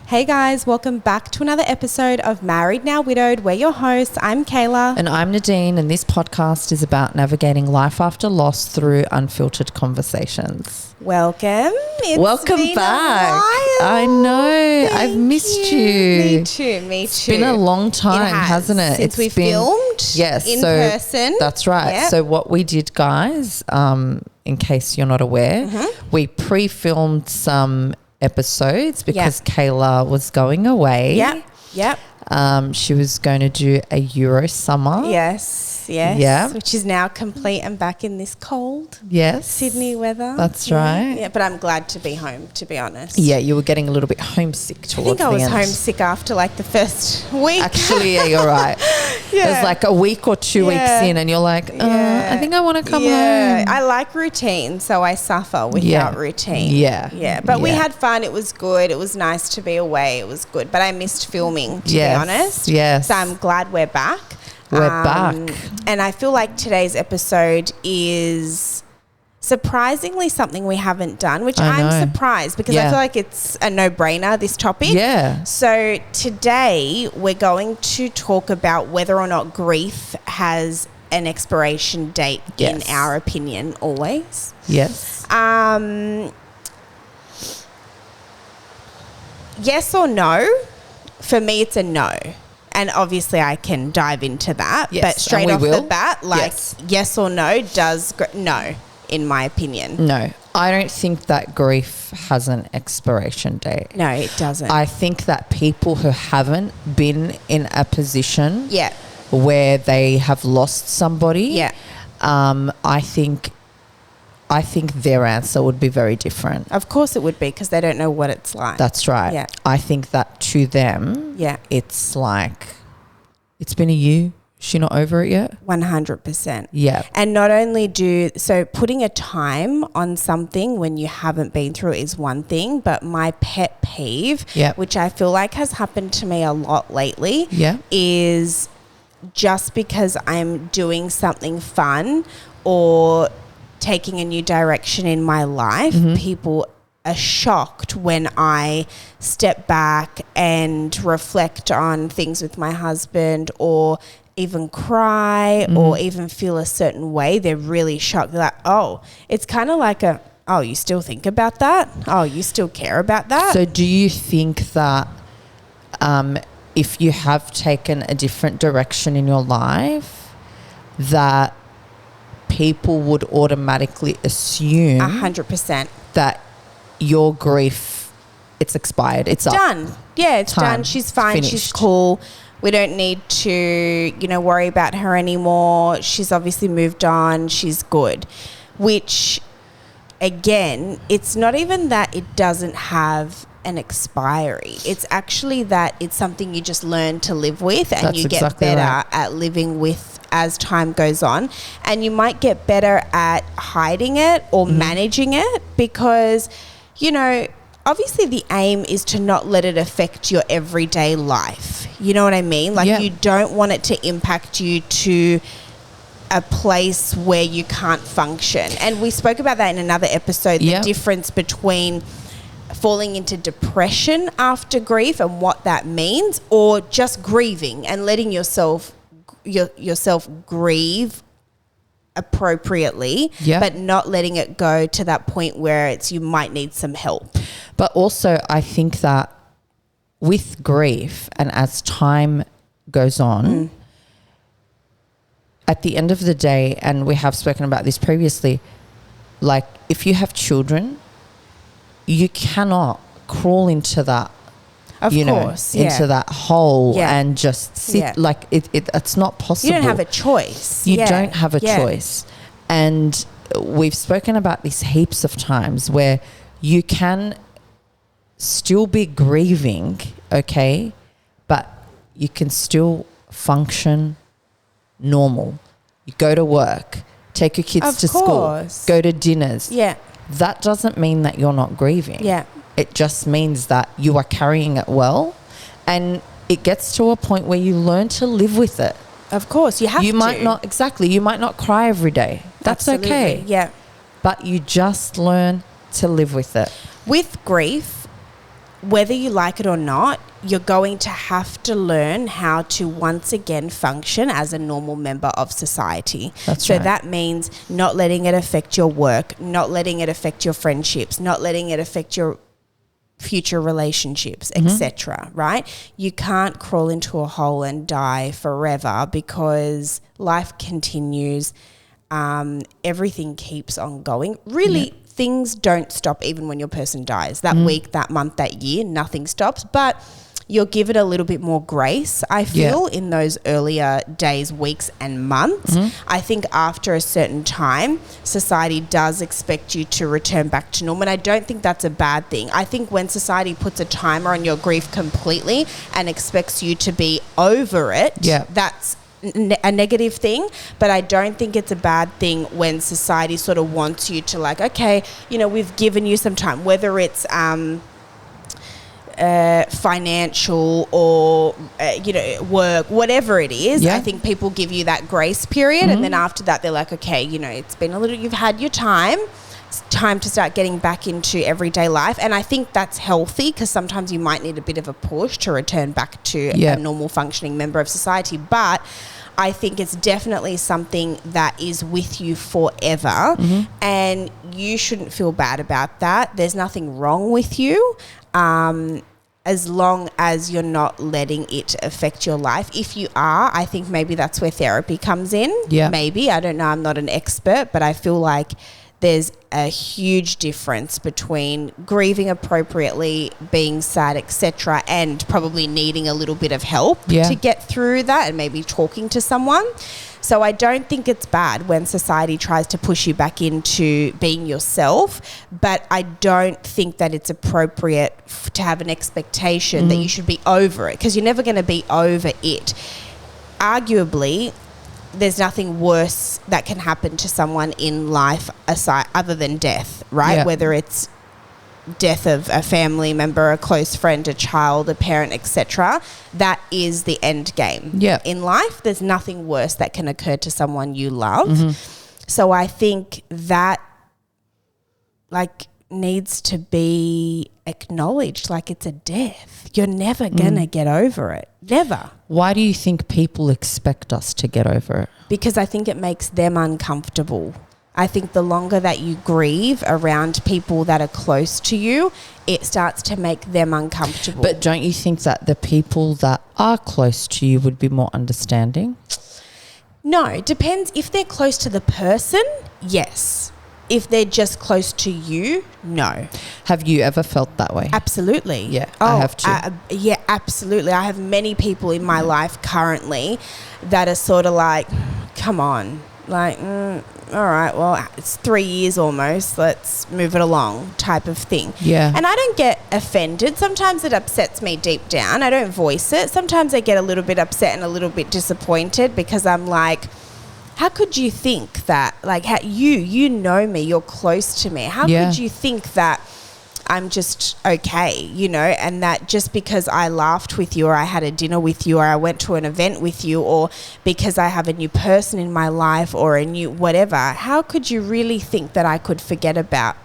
Hey guys, welcome back to another episode of Married Now Widowed. We're your hosts. I'm Kayla. And I'm Nadine, and this podcast is about navigating life after loss through unfiltered conversations. Welcome. Welcome been back. A while. I know. I've missed you. Me too. It's been a long time, hasn't it? Since we filmed in person. That's right. Yep. So what we did, guys, in case you're not aware, we pre-filmed some episodes because Kayla was going away. Yep. She was going to do a Euro summer. Yes. Yeah. Which is now complete and back in this cold Sydney weather. That's right. Yeah, but I'm glad to be home, to be honest. Yeah, you were getting a little bit homesick towards the end. I think I was homesick after like the first week. Actually, yeah, you're right. It was like a week or 2 weeks in and you're like, I think I want to come home. I like routine, so I suffer without routine. Yeah. But we had fun. It was good. It was nice to be away. It was good. But I missed filming, to be honest. Yes. So I'm glad we're back. We're back. And I feel like today's episode is surprisingly something we haven't done, which I'm surprised because I feel like it's a no-brainer, this topic. Yeah. So today we're going to talk about whether or not grief has an expiration date in our opinion, always. Yes. Yes or no? For me, it's a no. And obviously I can dive into that. Yes, but straight off the bat, yes or no no, in my opinion. No, I don't think that grief has an expiration date. No, it doesn't. I think that people who haven't been in a position where they have lost somebody, I think their answer would be very different. Of course it would be, because they don't know what it's like. That's right. Yeah. I think that to them, it's like, it's been a year. She not over it yet? 100%. Yeah. And not only so putting a time on something when you haven't been through it is one thing, but my pet peeve, which I feel like has happened to me a lot lately, is just because I'm doing something fun or taking a new direction in my life, people are shocked when I step back and reflect on things with my husband or even cry or even feel a certain way. They're really shocked. They're like, oh, it's kind of like oh, you still think about that? Oh, you still care about that? So do you think that if you have taken a different direction in your life, that people would automatically assume 100% that your grief, it's expired, it's done. Yeah, it's done. She's fine. Finished. She's cool. We don't need to, worry about her anymore. She's obviously moved on. She's good. Which, again, it's not even that it doesn't have an expiry. It's actually that it's something you just learn to live with, and you get better at living with as time goes on. And you might get better at hiding it or managing it because, obviously the aim is to not let it affect your everyday life. You know what I mean? Like you don't want it to impact you to a place where you can't function. And we spoke about that in another episode, the difference between falling into depression after grief and what that means, or just grieving and letting yourself grieve appropriately, but not letting it go to that point where you might need some help. But also I think that with grief, and as time goes on, at the end of the day, and we have spoken about this previously, like if you have children, you cannot crawl into that, into that hole and just sit like it's not possible. You don't have a choice. You don't have a choice. And we've spoken about this heaps of times where you can still be grieving, okay, but you can still function normal. You go to work, take your kids to school, go to dinners. Yeah. That doesn't mean that you're not grieving. Yeah. It just means that you are carrying it well, and it gets to a point where you learn to live with it. Of course, you have to. You might not cry every day. That's okay. Yeah. But you just learn to live with it. With grief, whether you like it or not, you're going to have to learn how to once again function as a normal member of society. That's so right. that means not letting it affect your work, not letting it affect your friendships, not letting it affect your future relationships, etc. Right? You can't crawl into a hole and die forever, because life continues. Everything keeps on going. Really, things don't stop even when your person dies. That week, that month, that year, nothing stops. But you'll give it a little bit more grace, I feel, in those earlier days, weeks and months. I think after a certain time, society does expect you to return back to normal. And I don't think that's a bad thing. I think when society puts a timer on your grief completely and expects you to be over it, that's a negative thing. But I don't think it's a bad thing when society sort of wants you to, like, okay, you know, we've given you some time, whether it's financial or you know, work, whatever it is. I think people give you that grace period, and then after that they're like, okay, you know, it's been a little, you've had your time, it's time to start getting back into everyday life. And I think that's healthy, because sometimes you might need a bit of a push to return back to a normal functioning member of society. But I think it's definitely something that is with you forever, and you shouldn't feel bad about that. There's nothing wrong with you, as long as you're not letting it affect your life. If you are, I think maybe that's where therapy comes in. Maybe, I don't know, I'm not an expert, but I feel like there's a huge difference between grieving appropriately, being sad, etc., and probably needing a little bit of help to get through that, and maybe talking to someone. So I don't think it's bad when society tries to push you back into being yourself, but I don't think that it's appropriate to have an expectation that you should be over it, because you're never going to be over it. Arguably, there's nothing worse that can happen to someone in life aside other than death, right? Whether it's death of a family member, a close friend, a child, a parent, etc. That is the end game. In life, there's nothing worse that can occur to someone you love. So I think that, like, needs to be acknowledged, like it's a death. You're never gonna get over it. Never. Why do you think people expect us to get over it? Because I think it makes them uncomfortable. I think the longer that you grieve around people that are close to you, it starts to make them uncomfortable. But don't you think that the people that are close to you would be more understanding? No, it depends. If they're close to the person, yes. If they're just close to you, no. Have you ever felt that way? Absolutely. Yeah, I have too. Yeah, absolutely. I have many people in my life currently that are sort of like, come on, like, all right, well, it's 3 years almost, let's move it along type of thing. And I don't get offended. Sometimes it upsets me deep down. I don't voice it. Sometimes I get a little bit upset and a little bit disappointed, because I'm like, how could you think that, like, how you know me, you're close to me. How could you think that I'm just okay, you know, and that just because I laughed with you, or I had a dinner with you, or I went to an event with you, or because I have a new person in my life, or a new whatever, how could you really think that I could forget about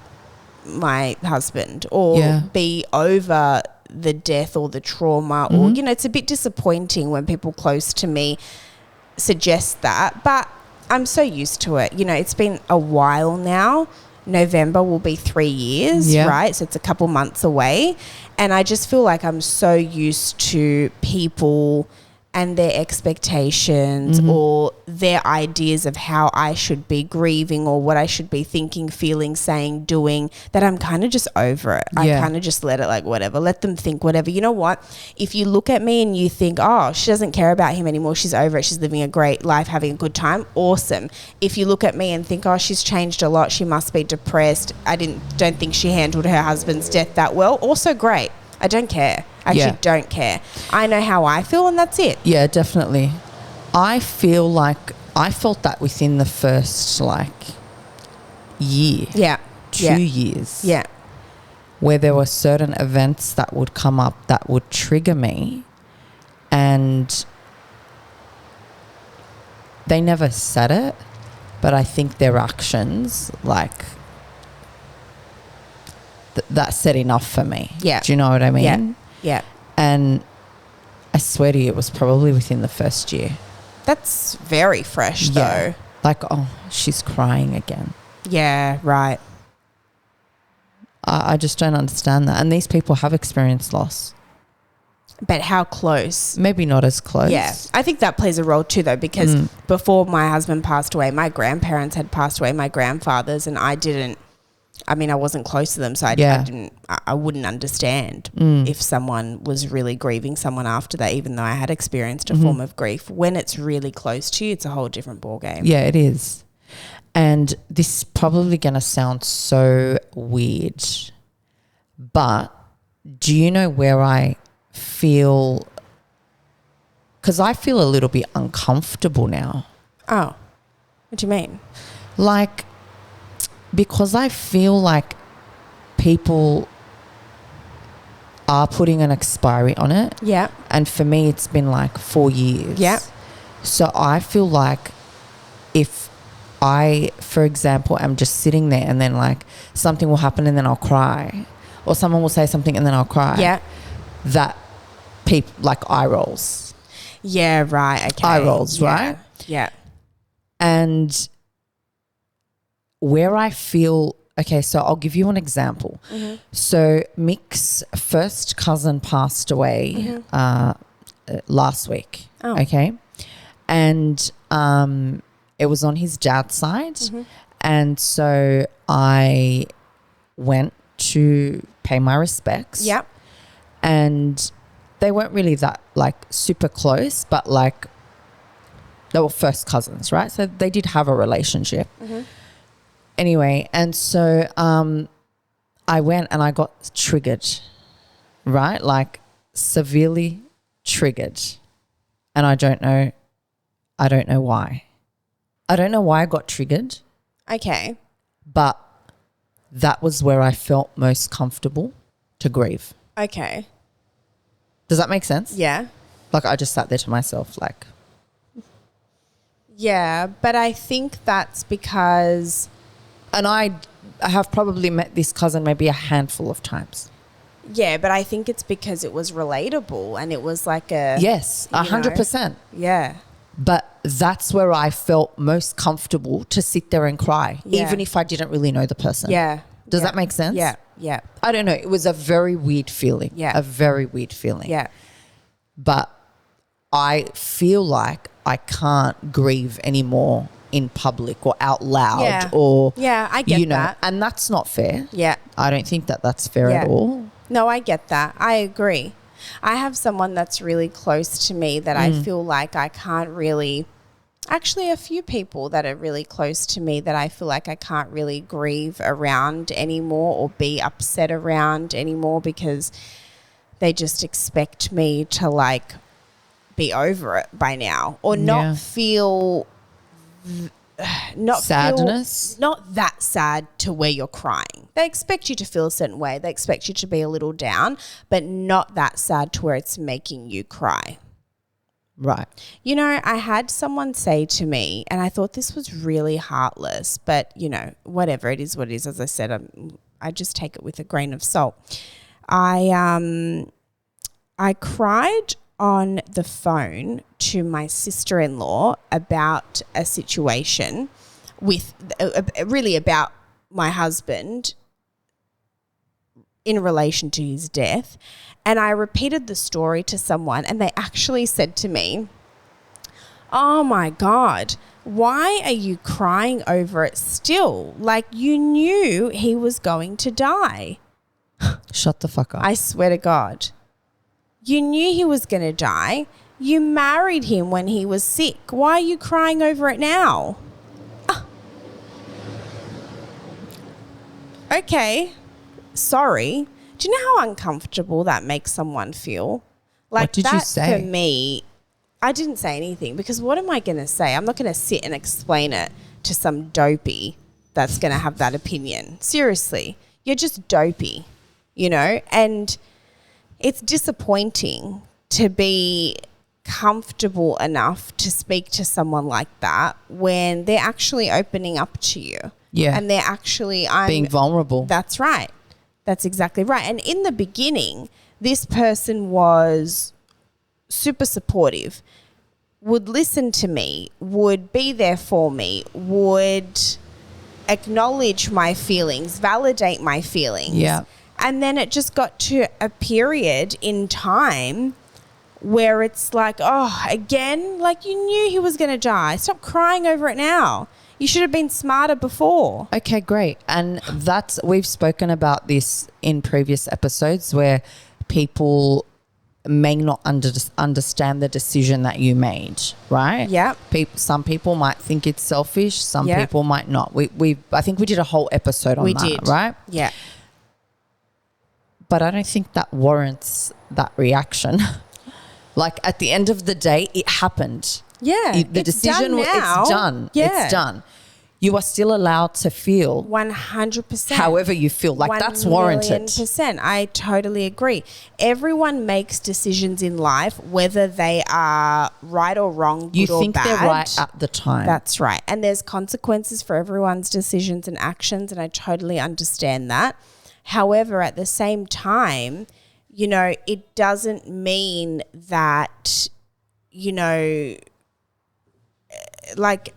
my husband, or be over the death or the trauma, or, you know, it's a bit disappointing when people close to me suggest that, but I'm so used to it. You know, it's been a while now. November will be 3 years, right? So it's a couple months away. And I just feel like I'm so used to people and their expectations or their ideas of how I should be grieving, or what I should be thinking, feeling, saying, doing, that I'm kind of just over it. I kind of just let it, like, whatever. Let them think whatever. You know what? If you look at me and you think, oh, she doesn't care about him anymore, she's over it, she's living a great life, having a good time, awesome. If you look at me and think, oh, she's changed a lot, she must be depressed, don't think she handled her husband's death that well, also great. I don't care. I actually don't care. I know how I feel, and that's it. Yeah, definitely. I feel like I felt that within the first, like, year. 2 years. Where there were certain events that would come up that would trigger me, and they never said it, but I think their actions, like, that said enough for me. Yeah. Do you know what I mean? Yeah. Yeah. And I swear to you, it was probably within the first year. That's very fresh though. Like, oh, she's crying again. Yeah, right. I just don't understand that. And these people have experienced loss. But how close? Maybe not as close. Yeah. I think that plays a role too though, because before my husband passed away, my grandparents had passed away, my grandfathers, and I wasn't close to them, so I wouldn't understand if someone was really grieving someone after that, even though I had experienced a form of grief. When it's really close to you, it's a whole different ballgame. Yeah, it is. And this is probably going to sound so weird, but do you know where I feel, because I feel a little bit uncomfortable now. Oh, what do you mean? Like, because I feel like people are putting an expiry on it. Yeah. And for me, it's been like 4 years. Yeah. So I feel like if I, for example, am just sitting there and then like something will happen and then I'll cry, or someone will say something and then I'll cry. Yeah. That people like eye rolls. Yeah, right. Okay. Eye rolls, right? Yeah. And where I feel, okay, so I'll give you an example. So Mick's first cousin passed away last week. Oh. Okay. And it was on his dad's side. And so I went to pay my respects. Yep. And they weren't really that like super close, but like they were first cousins, right? So they did have a relationship. Anyway, and so I went and I got triggered, right? Like severely triggered. And I don't know why. I don't know why I got triggered. Okay. But that was where I felt most comfortable to grieve. Okay. Does that make sense? Yeah. Like I just sat there to myself like. Yeah, but I think that's because... And I have probably met this cousin maybe a handful of times. Yeah, but I think it's because it was relatable and it was like a... Yes, 100%. Yeah. But that's where I felt most comfortable to sit there and cry, even if I didn't really know the person. Yeah. Does that make sense? Yeah, yeah. I don't know. It was a very weird feeling. Yeah. A very weird feeling. Yeah. But I feel like I can't grieve anymore in public or out loud or... Yeah, I get that. And that's not fair. Yeah. I don't think that that's fair at all. No, I get that. I agree. I have someone that's really close to me that I feel like I can't really... Actually, a few people that are really close to me that I feel like I can't really grieve around anymore or be upset around anymore because they just expect me to like be over it by now or not feel... sadness, not that sad to where you're crying. They expect you to feel a certain way. They expect you to be a little down, but not that sad to where it's making you cry. Right. You know, I had someone say to me, and I thought this was really heartless, but you know, whatever, it is what it is. As I said, I just take it with a grain of salt. I cried on the phone to my sister-in-law about a situation with really about my husband in relation to his death. And I repeated the story to someone and they actually said to me, "Oh my God, why are you crying over it still? Like you knew he was going to die." Shut the fuck up. I swear to God. You knew he was going to die. You married him when he was sick. Why are you crying over it now? Okay. Sorry. Do you know how uncomfortable that makes someone feel? Like what did you say? For me, I didn't say anything because what am I going to say? I'm not going to sit and explain it to some dopey that's going to have that opinion. Seriously. You're just dopey, you know? And it's disappointing to be comfortable enough to speak to someone like that when they're actually opening up to you. Yeah. And they're actually... being vulnerable. That's right. That's exactly right. And in the beginning, this person was super supportive, would listen to me, would be there for me, would acknowledge my feelings, validate my feelings. Yeah. And then it just got to a period in time where it's like, oh, again, like you knew he was going to die. Stop crying over it now. You should have been smarter before. Okay, great. And we've spoken about this in previous episodes where people may not understand the decision that you made, right? Yeah. Some people might think it's selfish. Some people might not. I think we did a whole episode on that, right? Yeah. But I don't think that warrants that reaction. Like at the end of the day, it happened. Yeah. The decision, it's done. Yeah. It's done. You are still allowed to feel 100%. however you feel. Like that's warranted. 1,000,000%. I totally agree. Everyone makes decisions in life, whether they are right or wrong, good you or think bad. they're right at the time. That's right. And there's consequences for everyone's decisions and actions, and I totally understand that. However, at the same time, you know, it doesn't mean that, you know, like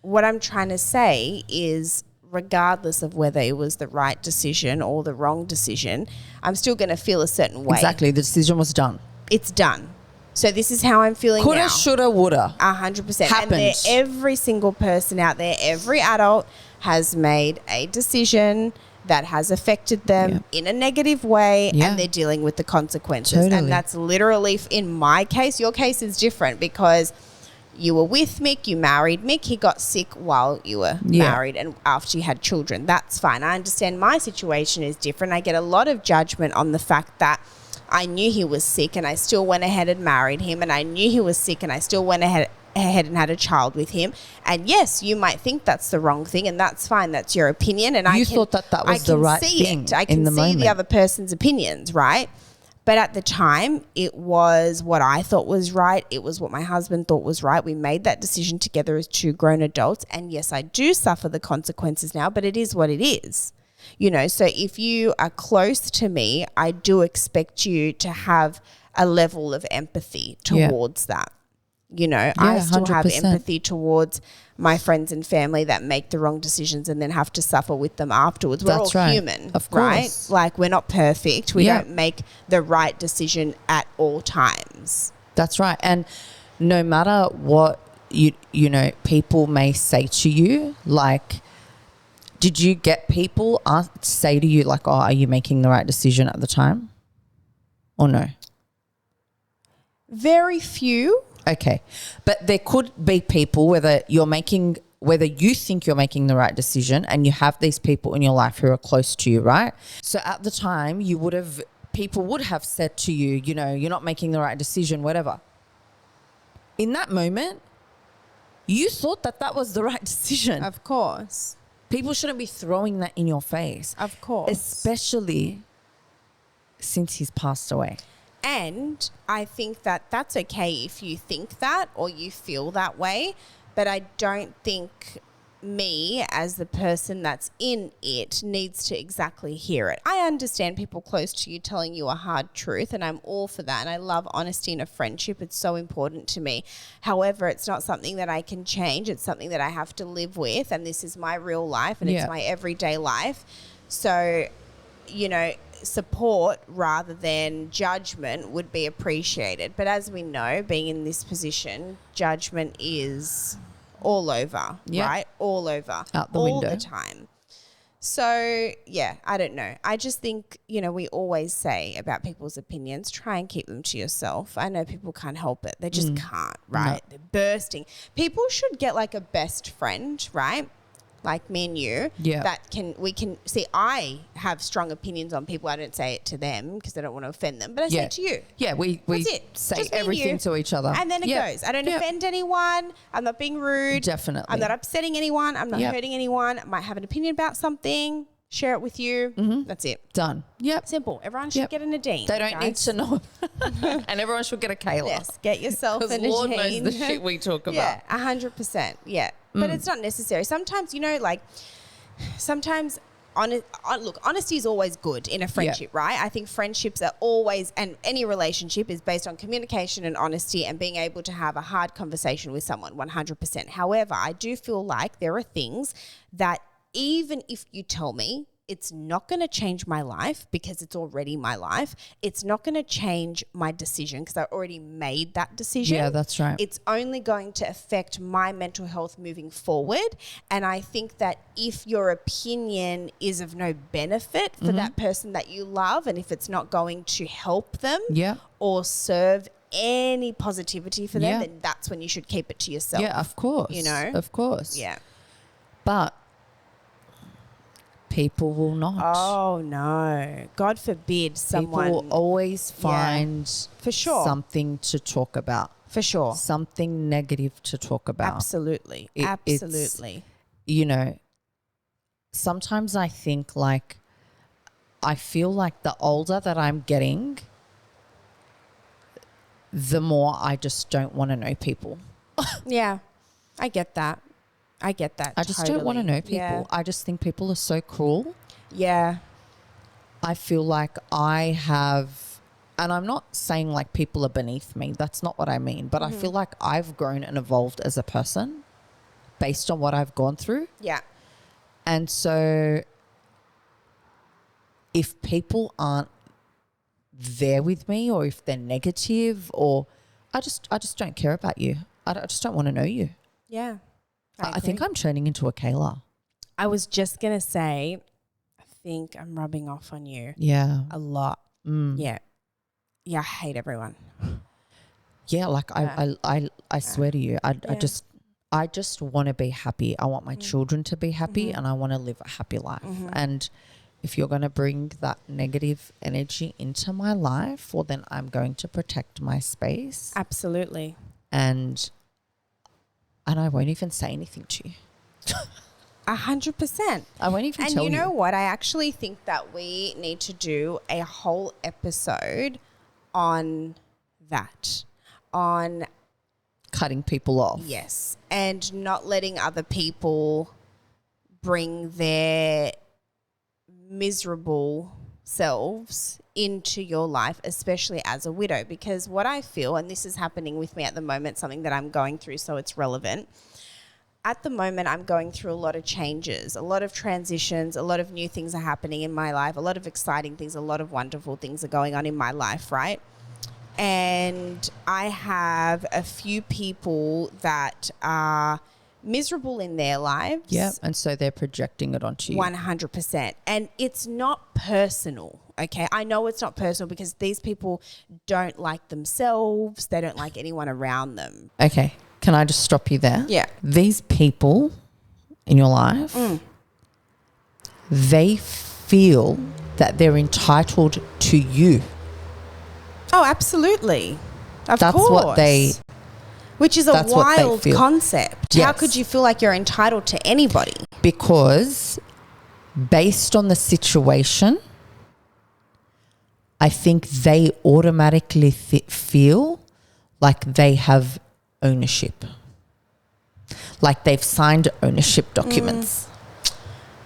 what I'm trying to say is regardless of whether it was the right decision or the wrong decision, I'm still going to feel a certain way. Exactly. The decision was done. It's done. So this is how I'm feeling now. Coulda, shoulda, woulda. 100%. Happened. And every single person out there, every adult has made a decision that has affected them in a negative way, and they're dealing with the consequences. Totally. And that's literally, in my case, your case is different because you were with Mick, you married Mick, he got sick while you were married and after you had children. That's fine. I understand my situation is different. I get a lot of judgment on the fact that I knew he was sick and I still went ahead and married him, and I knew he was sick and I still went ahead and had a child with him. And yes, you might think that's the wrong thing, and that's fine. That's your opinion. And you thought that was the right thing. I can see the other person's opinions, right? But at the time, it was what I thought was right. It was what my husband thought was right. We made that decision together as two grown adults. And yes, I do suffer the consequences now, but it is what it is. You know, so if you are close to me, I do expect you to have a level of empathy towards that. You know, I still have 100%. empathy towards my friends and family that make the wrong decisions and then have to suffer with them afterwards. We're all human, of right? course. Like, we're not perfect. We don't make the right decision at all times. That's right. And no matter what you know, people may say to you, like, did you get people say to you like, oh, are you making the right decision at the time? Or no? Very few. Okay. But there could be people whether you think you're making the right decision, and you have these people in your life who are close to you, right? So at the time people would have said to you, you know, you're not making the right decision, whatever. In that moment, you thought that was the right decision. Of course. People shouldn't be throwing that in your face. Of course. Especially since he's passed away. And I think that that's okay if you think that or you feel that way, but I don't think me as the person that's in it needs to exactly hear it. I understand people close to you telling you a hard truth, and I'm all for that, and I love honesty in a friendship. It's so important to me. However, it's not something that I can change. It's something that I have to live with, and this is my real life and it's my everyday life. So, you know, support rather than judgment would be appreciated. But as we know, being in this position, judgment is all over, right? All over. Out the all window. the time. So, yeah, I don't know. I just think, you know, we always say about people's opinions, try and keep them to yourself. I know people can't help it. They just can't, right? No. They're bursting. People should get like a best friend, right? Like me and you, we can see. I have strong opinions on people. I don't say it to them because I don't want to offend them, but I say it to you. Yeah, we say everything to each other. And then it goes. I don't offend anyone. I'm not being rude. Definitely. I'm not upsetting anyone. I'm not hurting anyone. I might have an opinion about something. Share it with you. That's it. Done. Yep. Simple. Everyone should get a Nadine. They don't need to know. And everyone should get a Kayla. Yes. Get yourself a Nadine. Lord knows the shit we talk about. Yeah, 100%. Yeah. But it's not necessary. Sometimes, you know, like, sometimes look, honesty is always good in a friendship, right? I think friendships are always, and any relationship is based on communication and honesty and being able to have a hard conversation with someone 100%. However, I do feel like there are things that even if you tell me, it's not going to change my life because it's already my life. It's not going to change my decision because I already made that decision. Yeah, that's right. It's only going to affect my mental health moving forward. And I think that if your opinion is of no benefit for that person that you love, and if it's not going to help them or serve any positivity for them, then that's when you should keep it to yourself. Yeah, of course. You know? Of course. Yeah. But people will not. Oh, no. God forbid someone... People will always find for sure. something to talk about. For sure. Something negative to talk about. Absolutely. Absolutely. You know, sometimes I think like, I feel like the older that I'm getting, the more I just don't want to know people. Yeah, I get that. I just don't want to know people. Yeah. I just think people are so cruel. Yeah. I feel like I have, and I'm not saying like people are beneath me. That's not what I mean. But I feel like I've grown and evolved as a person based on what I've gone through. Yeah. And so if people aren't there with me, or if they're negative, or I just don't care about you. I just don't want to know you. Yeah. I think I'm turning into a Kayla. I was just going to say, I think I'm rubbing off on you. Yeah. A lot. Yeah. Yeah, I hate everyone. Yeah, like I swear to you, I just want to be happy. I want my children to be happy, and I want to live a happy life. And if you're going to bring that negative energy into my life, well, then I'm going to protect my space. Absolutely. And I won't even say anything to you. 100%. I won't even tell you. And you know what? I actually think that we need to do a whole episode on that. On cutting people off. Yes. And not letting other people bring their miserable selves into your life, especially as a widow. Because what I feel, and this is happening with me at the moment, something that I'm going through, so it's relevant. At the moment, I'm going through a lot of changes, a lot of transitions, a lot of new things are happening in my life, a lot of exciting things, a lot of wonderful things are going on in my life, right? And I have a few people that are miserable in their lives. Yeah, and so they're projecting it onto you. 100%. And it's not personal, okay? I know it's not personal because these people don't like themselves. They don't like anyone around them. Okay, can I just stop you there? Yeah. These people in your life, they feel that they're entitled to you. Oh, absolutely. Of That's course. what they... Which is a wild concept. Yes. How could you feel like you're entitled to anybody? Because based on the situation, I think they automatically feel like they have ownership. Like they've signed ownership documents.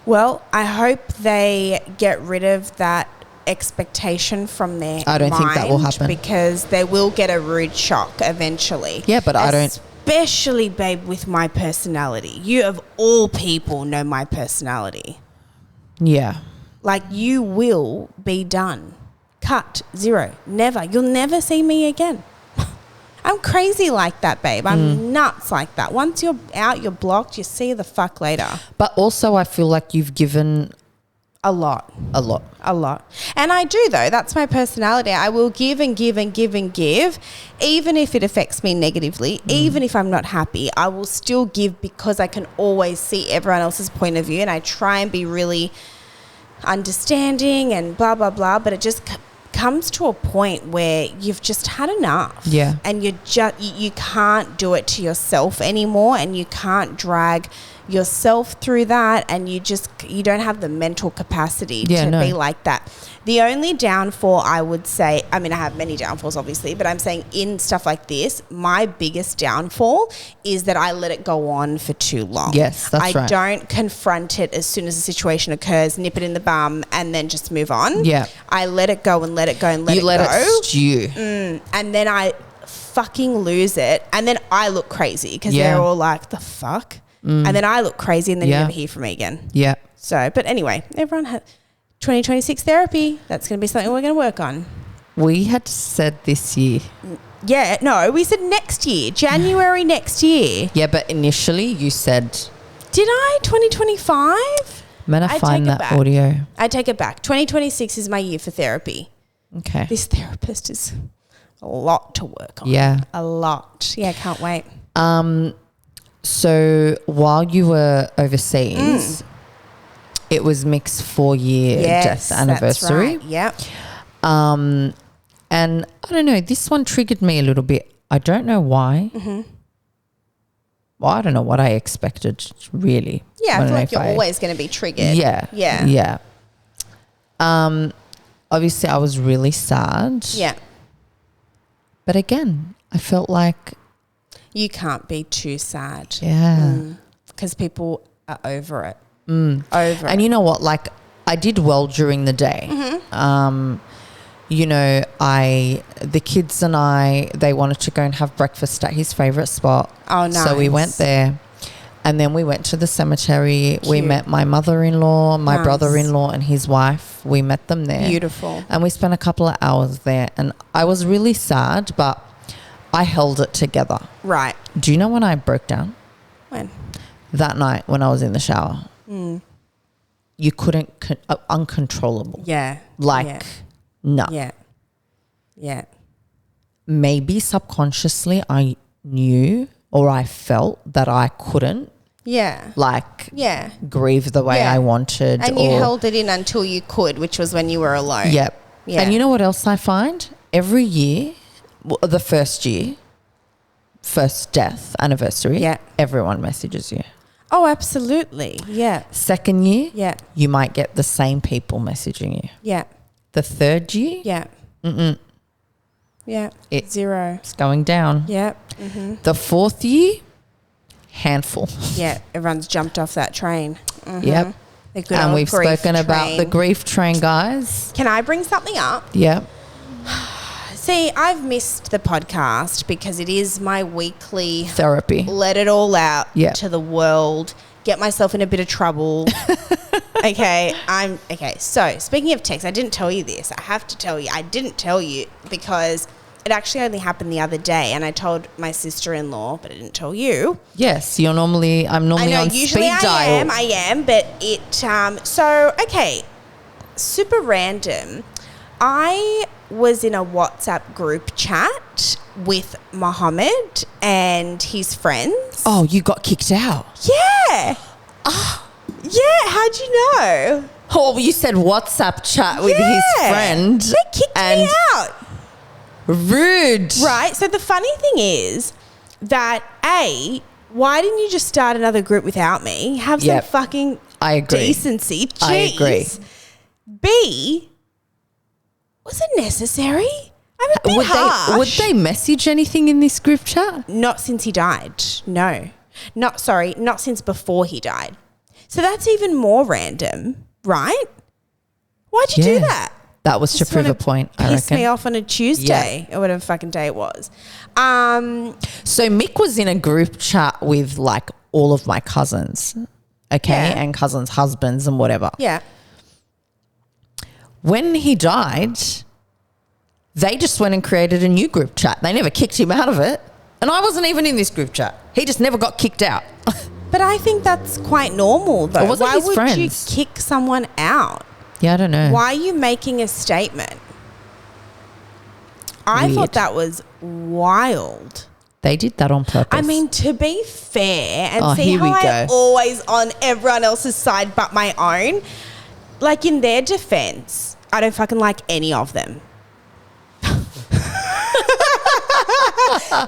Well, I hope they get rid of that expectation from their I don't think that will happen, because they will get a rude shock eventually. Yeah, but I don't. Especially, babe, with my personality. You of all people know my personality. Yeah. Like you will be done. Cut. Zero. Never. You'll never see me again. I'm crazy like that, babe. I'm nuts like that. Once you're out, you're blocked. You see the fuck later. But also I feel like you've given... A lot. And I do, though. That's my personality. I will give and give and give and give, even if it affects me negatively, even if I'm not happy. I will still give because I can always see everyone else's point of view, and I try and be really understanding and blah, blah, blah. But it just comes to a point where you've just had enough. Yeah. And you can't do it to yourself anymore, and you can't drag yourself through that, and you don't have the mental capacity to be like that. The only downfall I would say, I mean, I have many downfalls obviously, but I'm saying in stuff like this, my biggest downfall is that I let it go on for too long. Yes, that's right. I don't confront it as soon as a situation occurs, nip it in the bum, and then just move on. Yeah. I let it go and let it go and let it go. You let it stew. And then I fucking lose it, and then I look crazy because they're all like, the fuck? And then I look crazy, and then you never hear from me again. Yeah. So, but anyway, everyone had 2026 therapy. That's going to be something we're going to work on. We had said this year. Yeah, no, we said next year, January next year. Yeah, but initially you said... Did I? 2025? I'm going to find that audio. I take it back. 2026 is my year for therapy. Okay. This therapist is a lot to work on. Yeah. A lot. Yeah, can't wait. So while you were overseas, it was Mick's 4-year death anniversary. That's right. Yep. And I don't know, this one triggered me a little bit. I don't know why. Well, I don't know what I expected, really. Yeah, I feel like you're always going to be triggered. Yeah. Obviously, I was really sad. Yeah. But again, I felt like... You can't be too sad. Yeah. Because people are over it. And you know what? Like, I did well during the day. You know, the kids and they wanted to go and have breakfast at his favourite spot. Oh, nice. So we went there. And then we went to the cemetery. Cute. We met my mother-in-law, my brother-in-law and his wife. We met them there. Beautiful. And we spent a couple of hours there. And I was really sad, but I held it together. Right. Do you know when I broke down? When? That night when I was in the shower. You couldn't, uncontrollable. Yeah. No. Yeah. Yeah. Maybe subconsciously I knew or I felt that I couldn't. Yeah. Grieve the way I wanted. And you held it in until you could, which was when you were alone. Yep. Yeah. And you know what else I find? Every year, the first death anniversary, everyone messages you. Oh, absolutely. Yeah. Second year, you might get the same people messaging you. Yeah. The third year, yeah. Zero. It's going down. Yeah. The fourth year, handful. Yeah. Everyone's jumped off that train. Yep. And we've spoken about the grief train, guys. Can I bring something up? Yeah. See, I've missed the podcast because it is my weekly therapy. Let it all out to the world. Get myself in a bit of trouble. Okay. So speaking of text, I didn't tell you this. I have to tell you. I didn't tell you because it actually only happened the other day, and I told my sister-in-law, but I didn't tell you. Yes, I'm normally on usually speed dial. I am, but it. Super random. I was in a WhatsApp group chat with Mohammed and his friends. Oh, you got kicked out? Yeah. Yeah, how'd you know? Oh, well, you said WhatsApp chat with his friend. They kicked me out. Rude. Right. So the funny thing is that why didn't you just start another group without me? Have some fucking decency. Jeez. I agree. B, was it necessary? I'm a bit harsh. Would they message anything in this group chat? Not since he died. No. Not since before he died. So that's even more random, right? Why'd you do that? That was to prove a point, I reckon. Pissed me off on a Tuesday or whatever fucking day it was. So Mick was in a group chat with like all of my cousins, and cousins' husbands and whatever. Yeah. When he died, they just went and created a new group chat. They never kicked him out of it. And I wasn't even in this group chat. He just never got kicked out. But I think that's quite normal though. Why would you kick someone out? Yeah, I don't know. Why are you making a statement? I thought that was wild. They did that on purpose. I mean, to be fair, and see here how we go. I'm always on everyone else's side but my own. Like, in their defense, I don't fucking like any of them.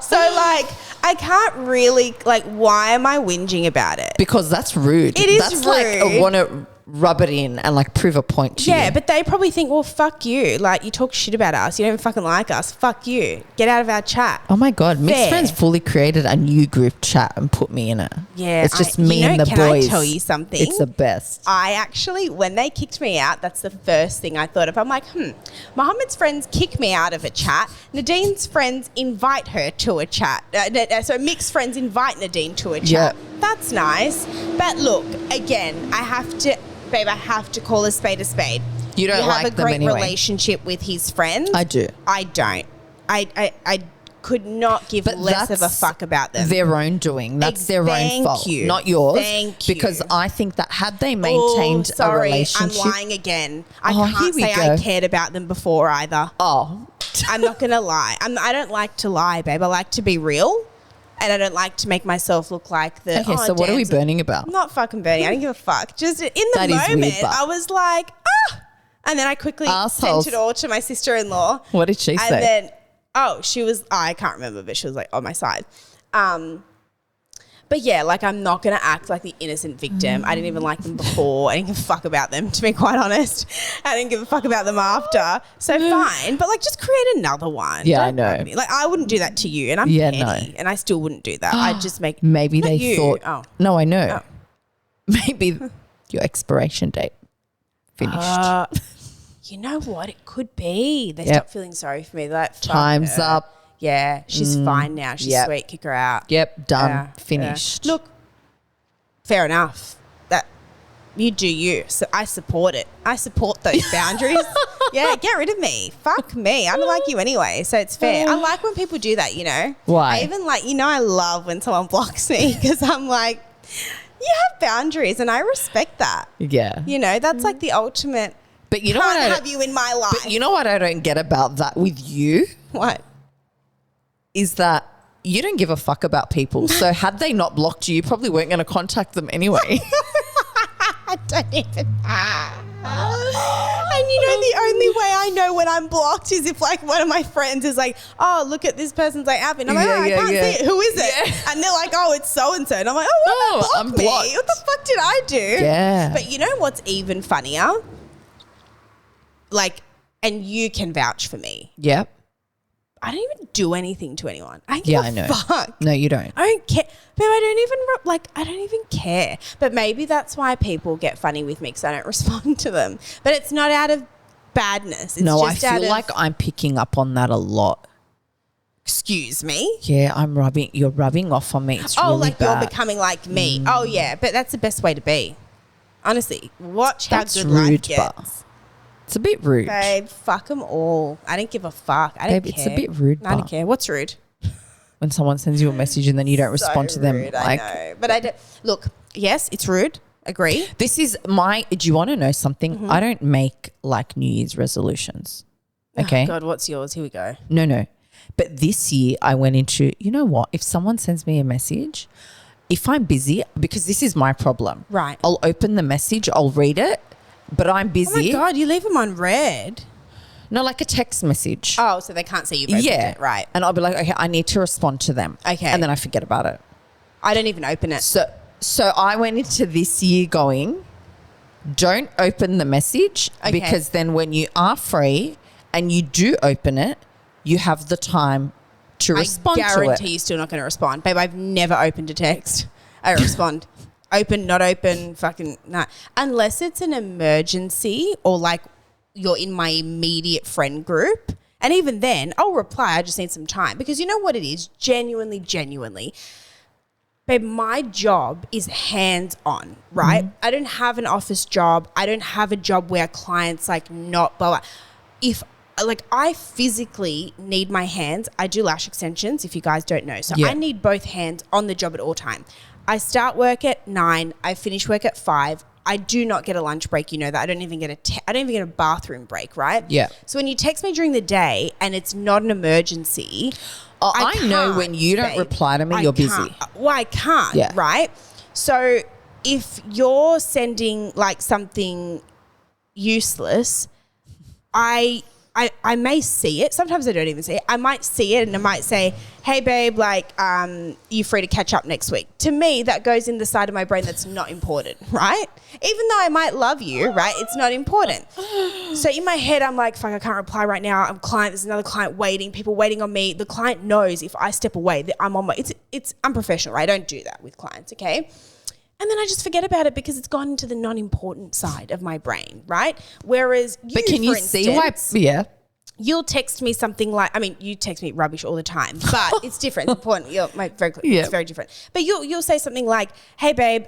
So, like, I can't really, like, why am I whinging about it? Because that's rude. It is that's rude. Like I want to rub it in and like prove a point to you. Yeah, but they probably think, well, fuck you. Like, you talk shit about us. You don't even fucking like us. Fuck you. Get out of our chat. Oh my God. Mixed Fair. Friends fully created a new group chat and put me in it. Yeah. It's just me and the can boys. I tell you something? It's the best. I actually, when they kicked me out, that's the first thing I thought of. I'm like, Mohammed's friends kick me out of a chat. Nadine's friends invite her to a chat. So Mixed Friends invite Nadine to a chat. Yep. That's nice. But look, again, I have to call a spade a spade. You don't like them anyway. You have a great relationship with his friends. I do. I don't. I could not give less of a fuck about them. Their own doing. That's their own fault, not yours. Thank you. Because I think that had they maintained a relationship, I'm lying again. I can't say I cared about them before either. Oh, I'm not gonna lie. I don't like to lie, babe. I like to be real, and I don't like to make myself look like the. Okay, so what are we burning about? I'm not fucking burning. I don't give a fuck. Just in the moment, I was like, and then I quickly sent it all to my sister-in-law. What did she say? And then, she was, I can't remember, but she was like on my side. But yeah, like I'm not going to act like the innocent victim. I didn't even like them before. I didn't give a fuck about them, to be quite honest. I didn't give a fuck about them after. So fine. But like just create another one. Yeah, I know. Like I wouldn't do that to you. And I'm petty. And I still wouldn't do that. I'd just make... Maybe they you. thought... Oh. No, I know. Oh. Maybe your expiration date finished. You know what? It could be. They stopped feeling sorry for me. They're like, time's up. Yeah, she's fine now. She's sweet. Kick her out. Yep, done. Finished. Look, fair enough. That you do you. So I support it. I support those boundaries. Yeah, get rid of me. Fuck me. I don't like you anyway, so it's fair. I like when people do that, you know. Why? I even like, I love when someone blocks me because I'm like, you have boundaries and I respect that. Yeah. You know, that's like the ultimate. But you know what? Can't have you in my life. But you know what I don't get about that with you? What? Is that you don't give a fuck about people. So had they not blocked you, you probably weren't going to contact them anyway. I don't even. And the only way I know when I'm blocked is if like one of my friends is like, oh, look at this person's like app. And I'm like, I can't see it. Who is it? Yeah. And they're like, oh, it's so-and-so. And I'm like, I'm blocked. What the fuck did I do? Yeah. But you know what's even funnier? Like, and you can vouch for me. Yep. I don't even do anything to anyone. I know. Fuck. No, you don't. I don't care. But I don't even care. But maybe that's why people get funny with me because I don't respond to them. But it's not out of badness. It's I just feel like I'm picking up on that a lot. Excuse me? Yeah, you're rubbing off on me. It's really like bad. you're becoming like me. Oh, yeah. But that's the best way to be. Honestly, watch that's how good rude, life gets. But it's a bit rude. Babe, fuck them all. I don't give a fuck. I don't care. It's a bit rude. I don't care. What's rude? When someone sends you a message and then you don't respond to them. Rude, I know. But I don't. Look, yes, it's rude. Agree. This is do you want to know something? Mm-hmm. I don't make like New Year's resolutions. Okay. Oh God, what's yours? Here we go. No. But this year I went into, you know what? If someone sends me a message, if I'm busy, because this is my problem. Right. I'll open the message, I'll read it, but I'm busy. Oh my God, you leave them on red. No, like a text message. Oh, so they can't see you've opened it. Right. And I'll be like, okay, I need to respond to them. Okay. And then I forget about it. I don't even open it. So I went into this year going, don't open the message because then when you are free and you do open it, you have the time to respond to it. I guarantee you're still not going to respond. Babe, I've never opened a text. I respond. Open, not open, fucking nah. Unless it's an emergency or like you're in my immediate friend group. And even then, I'll reply, I just need some time. Because you know what it is? Genuinely. Babe, my job is hands-on, right? Mm-hmm. I don't have an office job. I don't have a job where clients like not blah, blah. If like I physically need my hands, I do lash extensions if you guys don't know. So I need both hands on the job at all time. I start work at 9. I finish work at 5. I do not get a lunch break. You know that. I don't even get a bathroom break, right? Yeah. So when you text me during the day and it's not an emergency, I know when you don't reply to me, you're busy. Well, I can't, right? So if you're sending like something useless, I I may see it. Sometimes I don't even see it. I might see it and I might say, hey, babe, like, you free to catch up next week? To me, that goes in the side of my brain that's not important, right? Even though I might love you, right? It's not important. So in my head, I'm like, fuck, I can't reply right now. I'm a client. There's another client waiting. People waiting on me. The client knows if I step away that I'm on my... It's unprofessional, right? I don't do that with clients, okay? And then I just forget about it because it's gone into the non-important side of my brain, right? Whereas you, But can you see why? Yeah. You'll text me something like, I mean, you text me rubbish all the time, but it's different. It's important. It's very different. But you'll say something like, hey, babe,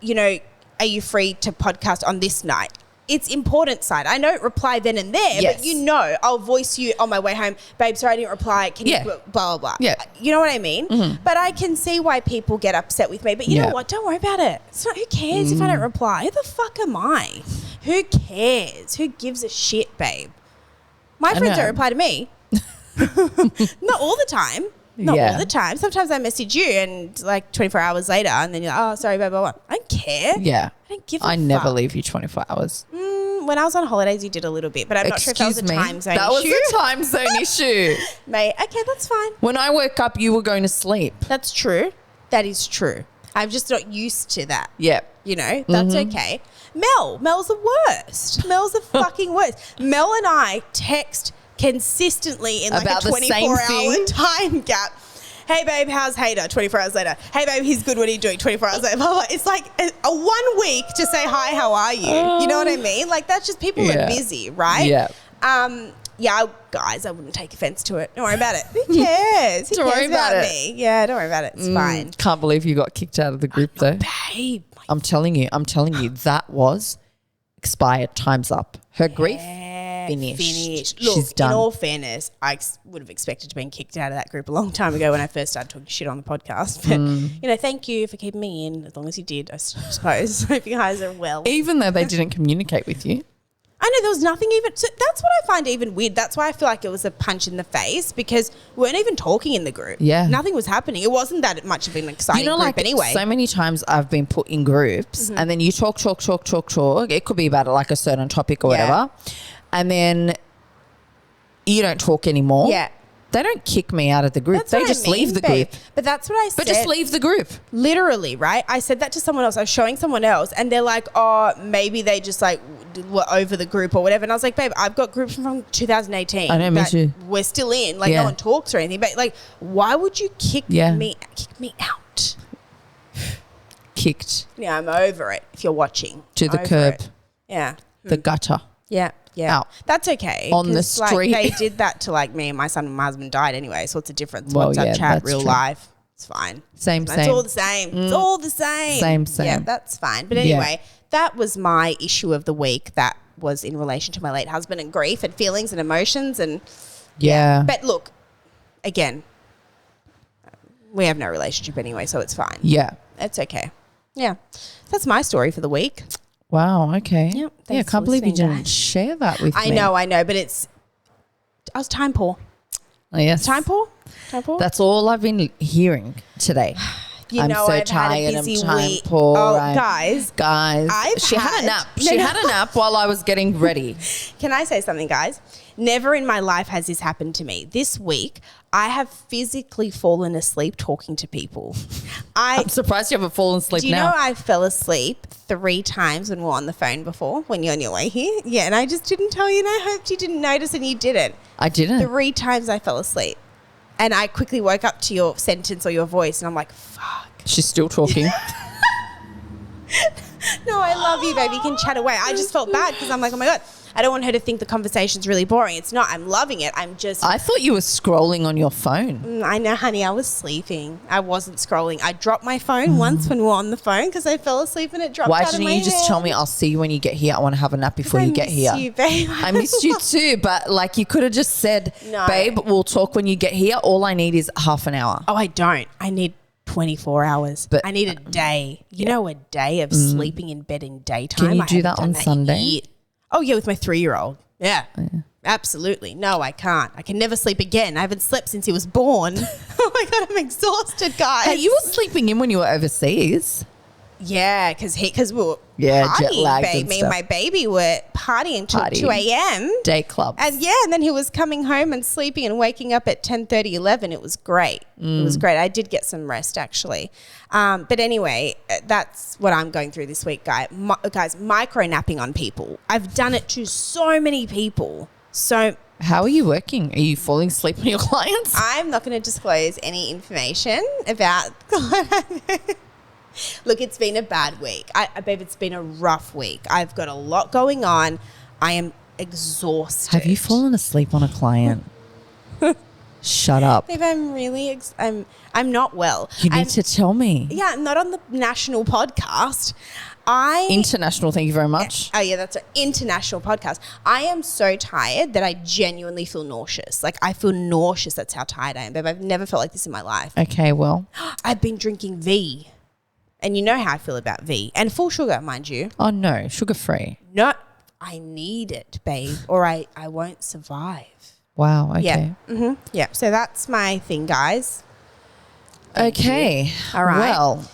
you know, are you free to podcast on this night? It's important side. I don't reply then and there, Yes. but you know, I'll voice you on my way home. Babe, sorry I didn't reply. Can you blah, blah, blah. Yeah. You know what I mean? Mm-hmm. But I can see why people get upset with me. But you know what? Don't worry about it. It's not, who cares if I don't reply? Who the fuck am I? Who cares? Who gives a shit, babe? My friends don't reply to me. Not all the time. Not all the time. Sometimes I message you and like 24 hours later and then you're like, oh, sorry, blah, blah, blah. I don't care. Yeah. I don't give a fuck. I never leave you 24 hours. When I was on holidays, you did a little bit, but I'm not sure if that was a time zone issue. That was a time zone issue. Mate, okay, that's fine. When I woke up, you were going to sleep. That's true. That is true. I'm just not used to that. Yeah. You know, that's okay. Mel's the worst. Mel's the fucking worst. Mel and I text consistently in like about a 24-hour time gap. Hey, babe, how's Hader? 24 hours later. Hey, babe, he's good. What are you doing? 24 hours later. It's like a 1 week to say, hi, how are you? You know what I mean? Like, that's just people are busy, right? Yeah. Guys, I wouldn't take offense to it. Don't worry about it. Who cares? Who Don't cares worry about it. me? Yeah, don't worry about it. It's fine. Can't believe you got kicked out of the group, though. Babe. I'm telling you, that was expired. Time's up. Her grief finished. Look, she's done. In all fairness, I would have expected to be kicked out of that group a long time ago when I first started talking shit on the podcast. But, you know, thank you for keeping me in as long as you did, I suppose. Hope you guys are well. Even though they didn't communicate with you. I know there was nothing even. So that's what I find even weird. That's why I feel like it was a punch in the face because we weren't even talking in the group. Yeah. Nothing was happening. It wasn't that much of an exciting group like anyway. So many times I've been put in groups and then you talk. It could be about like a certain topic or whatever. And then you don't talk anymore. Yeah. They don't kick me out of the group. They just leave the group. But that's what I said. But just leave the group. Literally, right? I said that to someone else. I was showing someone else and they're like, oh, maybe they just like were over the group or whatever. And I was like, babe, I've got groups from 2018. I know, me too. We're still in. Like no one talks or anything. But like, why would you kick me out? Kicked. Yeah, I'm over it if you're watching. To the curb. Yeah. The gutter. Yeah. Yeah, out. That's okay. On the street. Like, they did that to like me and my son and my husband died anyway. So what's the difference? Well, WhatsApp chat, real true. life. It's fine. Same. It's all the same. It's all the same. Same. Yeah, that's fine. But anyway, that was my issue of the week. That was in relation to my late husband and grief and feelings and emotions and But look, again, we have no relationship anyway, so it's fine. Yeah. It's okay. Yeah. That's my story for the week. Wow, okay. Yep, I can't believe you didn't share that with me. I know, but I was time poor. Oh, yes. Time poor? That's all I've been hearing today. I'm so tired. Had a busy I'm time week. poor. Oh, guys. She had a nap. She had a nap while I was getting ready. Can I say something, guys? Never in my life has this happened to me. This week, I have physically fallen asleep talking to people. I'm surprised you haven't fallen asleep now. Do you know I fell asleep 3 times when we were on the phone before, when you're on your way here? Yeah, and I just didn't tell you, and I hoped you didn't notice, and you didn't. I didn't. 3 times I fell asleep. And I quickly woke up to your sentence or your voice, and I'm like, fuck. She's still talking. No, I love you, baby. You can chat away. I just felt bad because I'm like, oh my God, I don't want her to think the conversation's really boring. It's not. I'm loving it. I thought you were scrolling on your phone. I know, honey. I was sleeping. I wasn't scrolling. I dropped my phone once when we were on the phone because I fell asleep and it dropped Why out of didn't my you just hand. tell me I'll see you when you get here? I want to have a nap before you get here. I miss you, babe. I missed you too, but like you could have just said, No. babe, we'll talk when you get here. All I need is half an hour. Oh, I don't. I need 24 hours. But I need a day. You know, a day of sleeping in bed in daytime. Can you I do haven't that done on that Sunday? yet. Oh, yeah, with my 3-year-old. Yeah. Absolutely. No, I can't. I can never sleep again. I haven't slept since he was born. Oh my God, I'm exhausted, guys. Hey, you were sleeping in when you were overseas. Yeah, because we were jet partying, lagged and me stuff. and my baby were partying till 2 a.m. Day club. And then he was coming home and sleeping and waking up at 10:30, 11. It was great. It was great. I did get some rest, actually. But anyway, that's what I'm going through this week, guys. Micro-napping on people. I've done it to so many people. So how are you working? Are you falling asleep on your clients? I'm not going to disclose any information about... Look, it's been a bad week. Babe, it's been a rough week. I've got a lot going on. I am exhausted. Have you fallen asleep on a client? Shut up. Babe, I'm really... I'm not well. You need to tell me. Yeah, I'm not on the national podcast. International, thank you very much. Oh, yeah, that's an international podcast. I am so tired that I genuinely feel nauseous. Like, I feel nauseous. That's how tired I am, babe. I've never felt like this in my life. Okay, well. I've been drinking V. And you know how I feel about V. And full sugar, mind you. Oh, no, sugar-free. No, I need it, babe, or I won't survive. Wow, okay. Yeah. Mm-hmm. Yeah, so that's my thing, guys. Okay. All right. Well.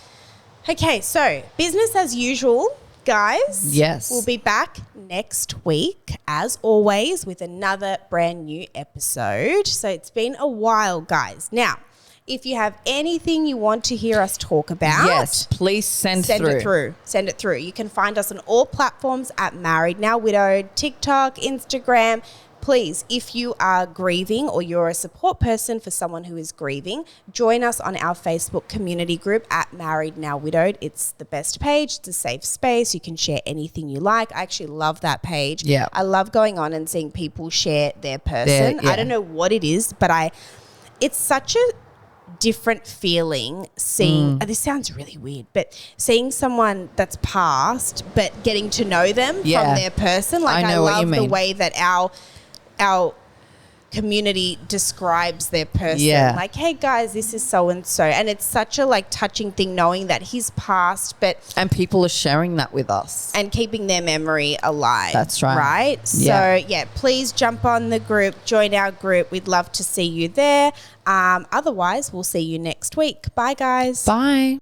Okay, so business as usual, guys. Yes. We'll be back next week, as always, with another brand new episode. So it's been a while, guys. Now, if you have anything you want to hear us talk about, yes, please send it through. Send it through. You can find us on all platforms at Married Now Widowed, TikTok, Instagram. Please, if you are grieving or you're a support person for someone who is grieving, join us on our Facebook community group at Married Now Widowed. It's the best page. It's a safe space. You can share anything you like. I actually love that page. Yeah. I love going on and seeing people share their person. I don't know what it is, but it's such a different feeling seeing this sounds really weird, but seeing someone that's passed but getting to know them from their person. Like, I love the way that our community describes their person. Like, hey guys, this is so and so, and it's such a touching thing knowing that he's passed, and people are sharing that with us and keeping their memory alive. That's right. Right? So please jump on the group, join our group. We'd love to see you there. Otherwise, we'll see you next week. Bye, guys. Bye.